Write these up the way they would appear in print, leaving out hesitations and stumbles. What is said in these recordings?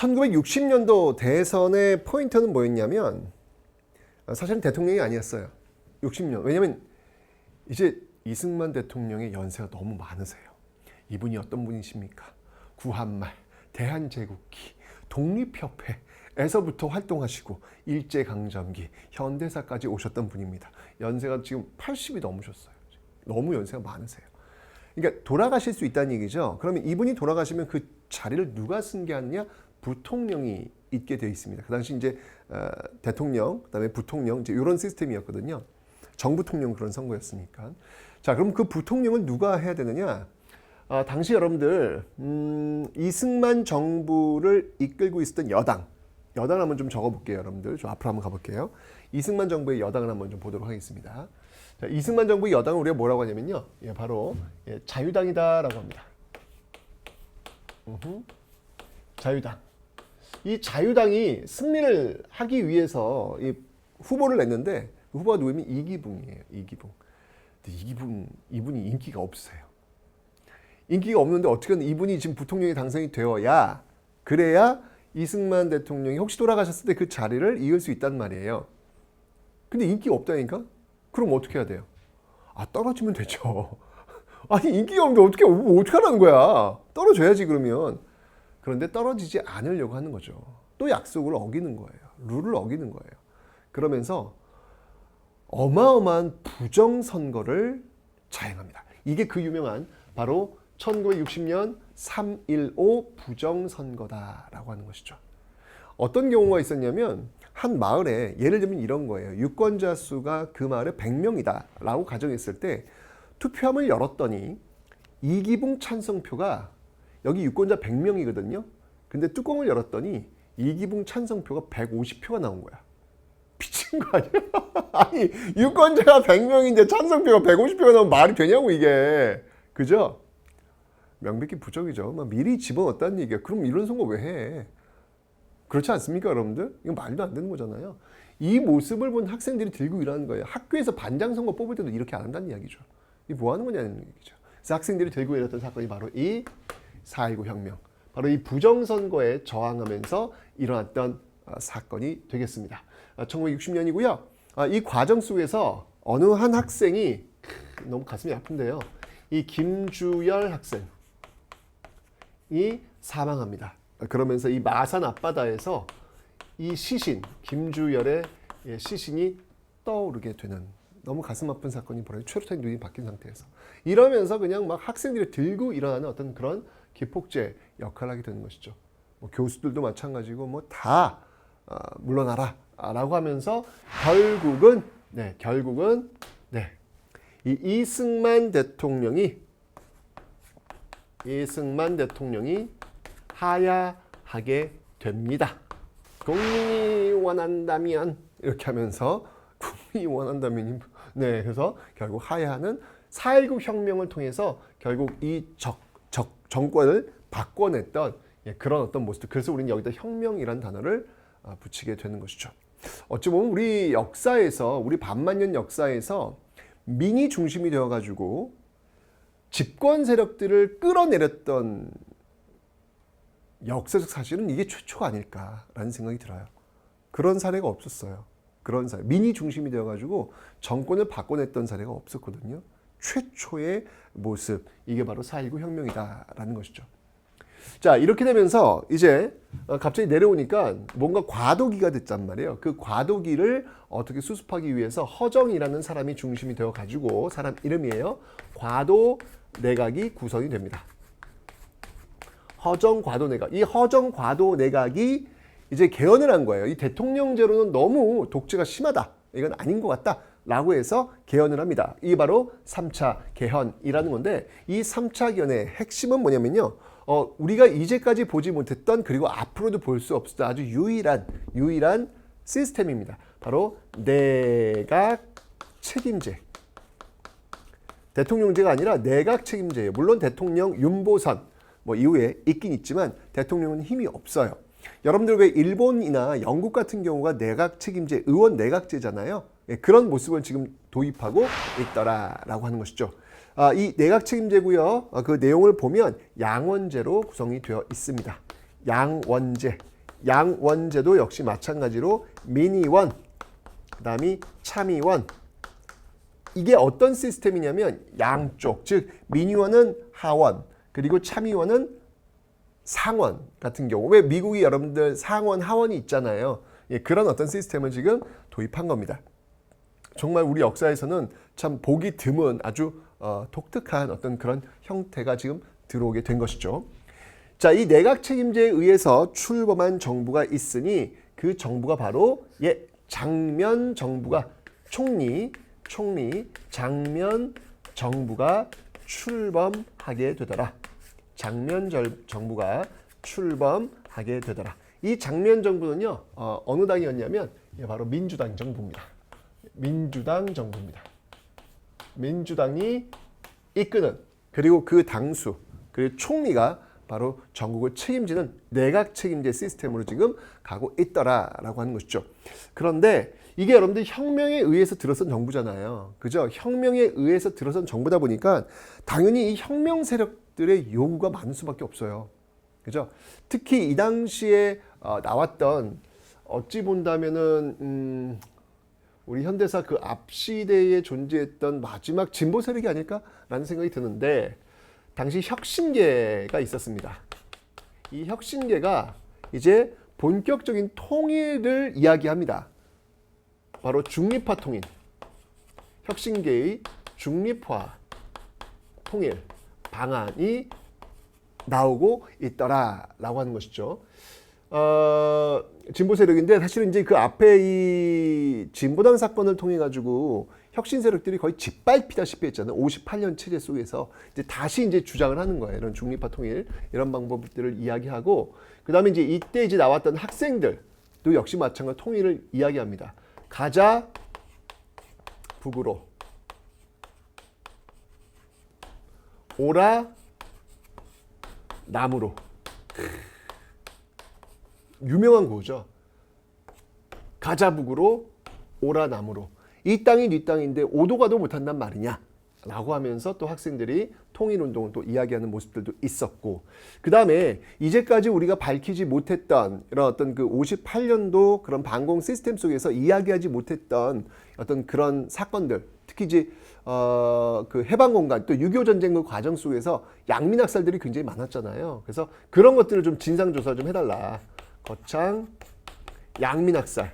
1960년도 대선의 포인트는 뭐였냐면 사실은 대통령이 아니었어요. 60년. 왜냐면 이제 이승만 대통령의 연세가 너무 많으세요. 이분이 어떤 분이십니까? 구한말, 대한제국기, 독립협회에서부터 활동하시고 일제강점기, 현대사까지 오셨던 분입니다. 연세가 지금 80이 넘으셨어요. 너무 연세가 많으세요. 그러니까 돌아가실 수 있다는 얘기죠. 그러면 이분이 돌아가시면 그 자리를 누가 승계하느냐? 부통령이 있게 되어 있습니다. 그 당시 이제 대통령, 그다음에 부통령 이제 이런 시스템이었거든요. 정부통령 그런 선거였으니까. 자, 그럼 그 부통령은 누가 해야 되느냐? 당시 여러분들 이승만 정부를 이끌고 있었던 여당을 한번 좀 적어볼게요, 여러분들. 좀 앞으로 한번 가볼게요. 이승만 정부의 여당을 한번 좀 보도록 하겠습니다. 자, 이승만 정부의 여당을 우리가 뭐라고 하냐면요, 바로 자유당이다라고 합니다. 자유당. 이 자유당이 승리를 하기 위해서 이 후보를 냈는데 그 후보가 누구냐면 이기붕이에요. 이기붕. 근데 이분이 인기가 없으세요. 인기가 없는데 어떻게든 이분이 지금 부통령이 당선이 되어야 그래야 이승만 대통령이 혹시 돌아가셨을 때 그 자리를 이을 수 있단 말이에요. 근데 인기가 없다니까? 그럼 어떻게 해야 돼요? 떨어지면 되죠. 아니 인기가 없는데 어떻게 하라는 거야? 떨어져야지 그러면. 그런데 떨어지지 않으려고 하는 거죠. 또 약속을 어기는 거예요. 룰을 어기는 거예요. 그러면서 어마어마한 부정선거를 자행합니다. 이게 그 유명한 바로 1960년 3.15 부정선거다라고 하는 것이죠. 어떤 경우가 있었냐면 한 마을에 예를 들면 이런 거예요. 유권자 수가 그 마을에 100명이다 라고 가정했을 때 투표함을 열었더니 이기붕 찬성표가 여기 유권자 100명이거든요. 근데 뚜껑을 열었더니 이기붕 찬성표가 150표가 나온 거야. 미친 거 아니야? 아니 유권자가 100명인데 찬성표가 150표가 나오면 말이 되냐고 이게. 그죠? 명백히 부적이죠. 막 미리 집어넣었다는 얘기야. 그럼 이런 선거 왜 해? 그렇지 않습니까 여러분들? 이건 말도 안 되는 거잖아요. 이 모습을 본 학생들이 들고 일하는 거예요. 학교에서 반장 선거 뽑을 때도 이렇게 안 한다는 이야기죠. 이게 뭐 하는 거냐는 얘기죠. 그래서 학생들이 들고 일했던 사건이 바로 이 4.19 혁명, 바로 이 부정선거에 저항하면서 일어났던 사건이 되겠습이 1960년이고요. 이 과정 속에서 어느 한 학생이 너무 가슴이 아픈데요. 이 김주열 학생이 사망합니다. 그러면서 이 마산 앞바다에서 이 시신, 김주열의 시신이 떠오르게 되는 너무 가슴 아픈 사건이 벌어져 최루탄이 눈이 바뀐 상태에서 이러면서 그냥 막 학생들이 들고 일어나는 어떤 그런 기폭제 역할을 하게 되는 것이죠. 뭐 교수들도 마찬가지고 뭐 다 물러나라 라고 하면서 결국은 이 이승만 대통령이 하야하게 됩니다. 국민이 원한다면 이렇게 하면서 국민이 원한다면이 그래서 결국 하야하는 4.19 혁명을 통해서 결국 이 정권을 바꿔냈던 그런 어떤 모습. 그래서 우리는 여기다 혁명이라는 단어를 붙이게 되는 것이죠. 어찌 보면 우리 역사에서 우리 반만년 역사에서 민이 중심이 되어가지고 집권 세력들을 끌어내렸던 역사적 사실은 이게 최초가 아닐까라는 생각이 들어요. 그런 사례가 없었어요. 그런 사례. 민이 중심이 되어가지고 정권을 바꿔냈던 사례가 없었거든요. 최초의 모습. 이게 바로 4.19 혁명이다라는 것이죠. 자, 이렇게 되면서 이제 갑자기 내려오니까 뭔가 과도기가 됐단 말이에요. 그 과도기를 어떻게 수습하기 위해서 허정이라는 사람이 중심이 되어가지고 사람 이름이에요. 과도 내각이 구성이 됩니다. 허정 과도 내각. 이 허정 과도 내각이 이제 개헌을 한 거예요. 이 대통령제로는 너무 독재가 심하다. 이건 아닌 것 같다. 라고 해서 개헌을 합니다. 이게 바로 3차 개헌이라는 건데 이 3차 개헌의 핵심은 뭐냐면요. 우리가 이제까지 보지 못했던 그리고 앞으로도 볼 수 없었던 아주 유일한 시스템입니다. 바로 내각 책임제. 대통령제가 아니라 내각 책임제예요. 물론 대통령 윤보선 뭐 이후에 있긴 있지만 대통령은 힘이 없어요. 여러분들 왜 일본이나 영국 같은 경우가 내각 책임제, 의원 내각제잖아요. 그런 모습을 지금 도입하고 있더라라고 하는 것이죠. 이 내각 책임제고요. 그 내용을 보면 양원제로 구성이 되어 있습니다. 양원제. 양원제도 역시 마찬가지로 민의원, 그 다음이 참의원. 이게 어떤 시스템이냐면 양쪽, 즉 민의원은 하원, 그리고 참의원은 상원 같은 경우. 왜 미국이 여러분들 상원, 하원이 있잖아요. 예, 그런 어떤 시스템을 지금 도입한 겁니다. 정말 우리 역사에서는 참 보기 드문 아주 독특한 어떤 그런 형태가 지금 들어오게 된 것이죠. 자, 이 내각 책임제에 의해서 출범한 정부가 있으니 그 정부가 바로 장면 정부가 총리, 장면 정부가 출범하게 되더라. 장면 정부가 출범하게 되더라. 이 장면 정부는요, 어느 당이었냐면 바로 민주당 정부입니다. 민주당 정부입니다. 민주당이 이끄는, 그리고 그 당수, 그리고 총리가 바로 전국을 책임지는 내각 책임제 시스템으로 지금 가고 있더라라고 하는 것이죠. 그런데 이게 여러분들 혁명에 의해서 들어선 정부잖아요. 그죠? 혁명에 의해서 들어선 정부다 보니까 당연히 이 혁명 세력들의 요구가 많을 수밖에 없어요. 그죠? 특히 이 당시에 나왔던, 어찌 본다면은 우리 현대사 그 앞시대에 존재했던 마지막 진보 세력이 아닐까라는 생각이 드는데, 당시 혁신계가 있었습니다. 이 혁신계가 이제 본격적인 통일을 이야기합니다. 바로 중립화 통일, 혁신계의 중립화 통일 방안이 나오고 있더라라고 하는 것이죠. 진보 세력인데 사실은 이제 그 앞에 이 진보당 사건을 통해 가지고 혁신 세력들이 거의 짓밟히다시피 했잖아요. 58년 체제 속에서 이제 다시 이제 주장을 하는 거예요. 이런 중립화 통일 이런 방법들을 이야기하고, 그다음에 이제 이때 이제 나왔던 학생들도 역시 마찬가지로 통일을 이야기합니다. 가자 북으로, 오라 남으로. 유명한 구호죠. 가자 북으로, 오라 남으로. 이 땅이 네 땅인데 오도 가도 못한단 말이냐 라고 하면서 또 학생들이 통일운동을 또 이야기하는 모습들도 있었고, 그 다음에 이제까지 우리가 밝히지 못했던 이런 어떤 그 58년도 그런 반공 시스템 속에서 이야기하지 못했던 어떤 그런 사건들, 특히 이제 그 해방공간 또 6.25 전쟁 그 과정 속에서 양민학살들이 굉장히 많았잖아요. 그래서 그런 것들을 좀 진상조사 좀 해달라. 거창 양민학살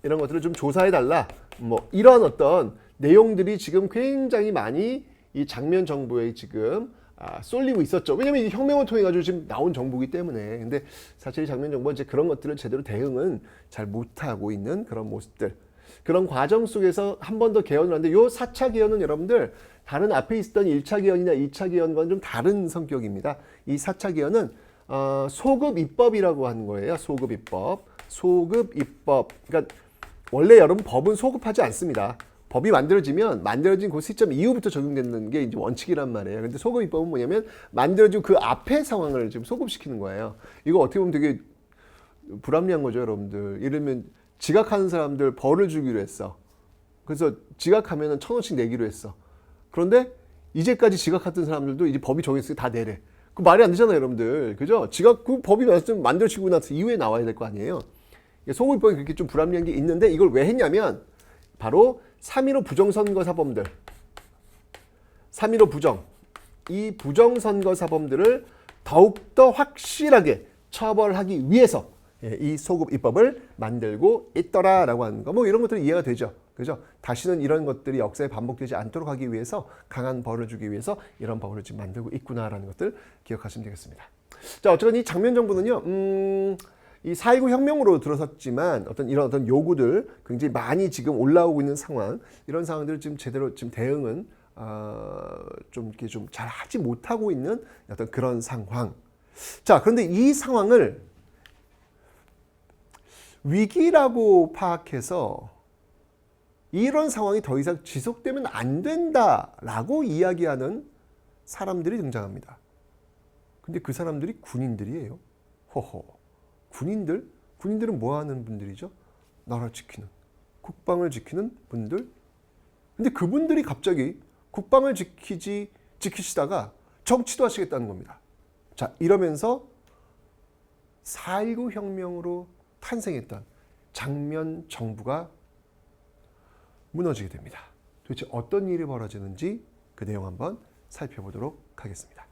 이런 것들을 좀 조사해달라. 뭐 이런 어떤 내용들이 지금 굉장히 많이 이 장면 정부에 지금 쏠리고 있었죠. 왜냐면 이 혁명을 통해 가지고 지금 나온 정부이기 때문에. 근데 사실 장면 정부가 이제 그런 것들을 제대로 대응은 잘 못하고 있는 그런 모습들. 그런 과정 속에서 한 번 더 개헌을 하는데, 요 4차 개헌은 여러분들 다른 앞에 있었던 1차 개헌이나 2차 개헌과는 좀 다른 성격입니다. 이 4차 개헌은 소급 입법이라고 하는 거예요. 소급 입법. 소급 입법. 그러니까 원래 여러분 법은 소급하지 않습니다. 법이 만들어진 그 시점 이후부터 적용되는 게 이제 원칙이란 말이에요. 근데 소급 입법은 뭐냐면 만들어진 그 앞의 상황을 지금 소급시키는 거예요. 이거 어떻게 보면 되게 불합리한 거죠, 여러분들. 예를 들면 지각하는 사람들 벌을 주기로 했어. 그래서 지각하면은 1,000원씩 내기로 했어. 그런데 이제까지 지각했던 사람들도 이제 법이 정했으니까 다 내래. 그 말이 안 되잖아요, 여러분들. 그죠? 지각, 그 법이 만들어지고 나서 이후에 나와야 될 거 아니에요. 소급입법이 그렇게 좀 불합리한 게 있는데, 이걸 왜 했냐면 바로 3.15 부정선거 사범들, 3.15 부정, 이 부정선거 사범들을 더욱더 확실하게 처벌하기 위해서 이 소급 입법을 만들고 있더라라고 하는 거, 뭐 이런 것들이 이해가 되죠. 그죠? 다시는 이런 것들이 역사에 반복되지 않도록 하기 위해서, 강한 벌을 주기 위해서 이런 법을 지금 만들고 있구나라는 것들 기억하시면 되겠습니다. 자, 어쨌든 이 장면 정부는요, 이 4.19 혁명으로 들어섰지만 이런 어떤 요구들 굉장히 많이 지금 올라오고 있는 상황, 이런 상황들을 지금 제대로 지금 대응은 좀 이렇게 좀 잘 하지 못하고 있는 어떤 그런 상황. 자, 그런데 이 상황을 위기라고 파악해서 이런 상황이 더 이상 지속되면 안 된다라고 이야기하는 사람들이 등장합니다. 근데 그 사람들이 군인들이에요. 허허. 군인들은 뭐 하는 분들이죠? 나라 지키는, 국방을 지키는 분들. 근데 그분들이 갑자기 국방을 지키시다가 정치도 하시겠다는 겁니다. 자, 이러면서 4.19 혁명으로 탄생했던 장면 정부가 무너지게 됩니다. 도대체 어떤 일이 벌어지는지 그 내용 한번 살펴보도록 하겠습니다.